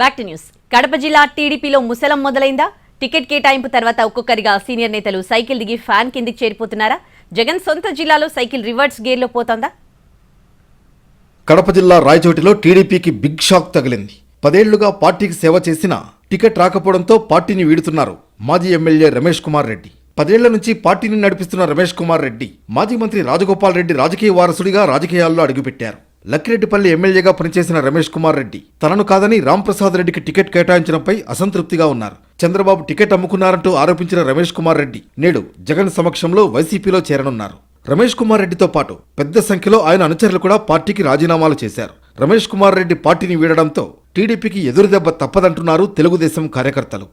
Back to news. Kadapa జిల్లా టీడీపీలో ముసలం మొదలైందా? Ticket కేటాయింపు తర్వాత ఒక్కొక్కరిగా సీనియర్ నేతలు సైకిల్ దిగి ఫ్యాన్ కిందికి చేరిపోతున్నారా? జగన్ సొంత జిల్లాలో సైకిల్ రివర్స్ గేర్లో పోతోందా? కడప జిల్లా రాయచోటిలో టీడీపీకి బిగ్ షాక్ తగిలింది. 10 ఏళ్లుగా పార్టీకి సేవ చేసినా టికెట్ రాకపోవడంతో పార్టీని వీడుతున్నారు మాజీ ఎమ్మెల్యే రమేష్ కుమార్ రెడ్డి. 10 ఏళ్ల నుంచి పార్టీని నడిపిస్తున్న రమేష్ కుమార్ రెడ్డి మాజీ మంత్రి రాజగోపాల్ రెడ్డి రాజకీయ వారసుడిగా రాజకీయాల్లో అడుగుపెట్టారు. లక్కిరెడ్డిపల్లి ఎమ్మెల్యేగా పనిచేసిన రమేష్ కుమార్ రెడ్డి తనను కాదని రాంప్రసాద్ రెడ్డికి టికెట్ కేటాయించడంపై అసంతృప్తిగా ఉన్నారు. చంద్రబాబు టికెట్ అమ్ముకున్నారంటూ ఆరోపించిన రమేష్ కుమార్ రెడ్డి నేడు జగన్ సమక్షంలో వైసీపీలో చేరనున్నారు. రమేష్ కుమార్ రెడ్డితో పాటు పెద్ద సంఖ్యలో ఆయన అనుచరులు కూడా పార్టీకి రాజీనామాలు చేశారు. రమేష్ కుమార్ రెడ్డి పార్టీని వీడడంతో టీడీపీకి ఎదురుదెబ్బ తప్పదంటున్నారు తెలుగుదేశం కార్యకర్తలు.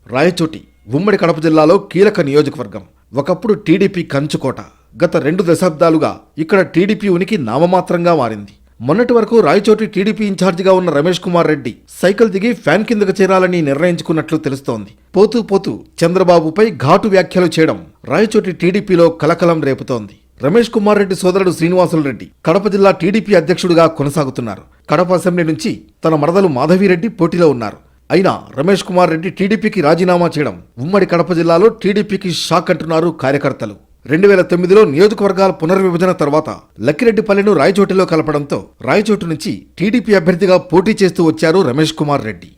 రాయచోటి ఉమ్మడి కడప జిల్లాలో కీలక నియోజకవర్గం. ఒకప్పుడు టీడీపీ కంచుకోట. గత 2 దశాబ్దాలుగా ఇక్కడ టీడీపీ ఉనికి నామమాత్రంగా మారింది. మొన్నటి వరకు రాయచోటి టీడీపీ ఇన్ఛార్జిగా ఉన్న రమేష్ కుమార్ రెడ్డి సైకిల్ దిగి ఫ్యాన్ కిందకు చేరాలని నిర్ణయించుకున్నట్లు తెలుస్తోంది. పోతూ చంద్రబాబుపై ఘాటు వ్యాఖ్యలు చేయడం రాయచోటి టీడీపీలో కలకలం రేపుతోంది. రమేష్ కుమార్ రెడ్డి సోదరుడు శ్రీనివాసులు రెడ్డి కడప జిల్లా టీడీపీ అధ్యక్షుడిగా కొనసాగుతున్నారు. కడప అసెంబ్లీ నుంచి తన మరదలు మాధవిరెడ్డి పోటీలో ఉన్నారు. అయినా రమేష్ కుమార్ రెడ్డి టీడీపీకి రాజీనామా చేయడం ఉమ్మడి కడప జిల్లాలో టీడీపీకి షాక్ అంటున్నారు కార్యకర్తలు. 2009లో నియోజకవర్గాల పునర్విభజన తర్వాత లక్కిరెడ్డిపల్లెను రాయచోటిలో కలపడంతో రాయచోటు నుంచి టీడీపీ అభ్యర్థిగా పోటీ చేస్తూ వచ్చారు రమేష్ కుమార్ రెడ్డి.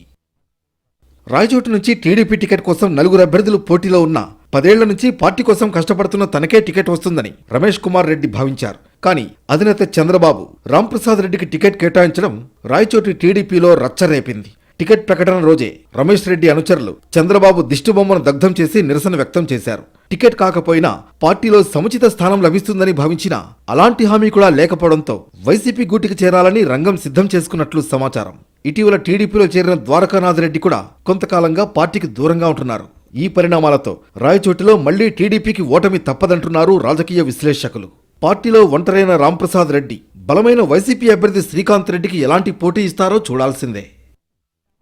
రాయచోటు నుంచి టీడీపీ టికెట్ కోసం 4 అభ్యర్థులు పోటీలో ఉన్న 10 ఏళ్ల నుంచి పార్టీ కోసం కష్టపడుతున్న తనకే టికెట్ వస్తుందని రమేష్ కుమార్ రెడ్డి భావించారు. కానీ అధినేత చంద్రబాబు రాంప్రసాద్ రెడ్డికి టికెట్ కేటాయించడం రాయచోటి టీడీపీలో రచ్చరేపింది. టికెట్ ప్రకటన రోజే రమేష్ రెడ్డి అనుచరులు చంద్రబాబు దిష్టిబొమ్మను దగ్ధం చేసి నిరసన వ్యక్తం చేశారు. టికెట్ కాకపోయినా పార్టీలో సముచిత స్థానం లభిస్తుందని భావించినా అలాంటి హామీ కూడా లేకపోవడంతో వైసీపీ గూటికి చేరాలని రంగం సిద్ధం చేసుకున్నట్లు సమాచారం. ఇటీవల టీడీపీలో చేరిన ద్వారకానాథ్ రెడ్డి కూడా కొంతకాలంగా పార్టీకి దూరంగా ఉంటున్నారు. ఈ పరిణామాలతో రాయచోటిలో మళ్లీ టీడీపీకి ఓటమి తప్పదంటున్నారు రాజకీయ విశ్లేషకులు. పార్టీలో ఒంటరైన రాంప్రసాద్ రెడ్డి బలమైన వైసీపీ అభ్యర్థి శ్రీకాంత్ రెడ్డికి ఎలాంటి పోటీ ఇస్తారో చూడాల్సిందే.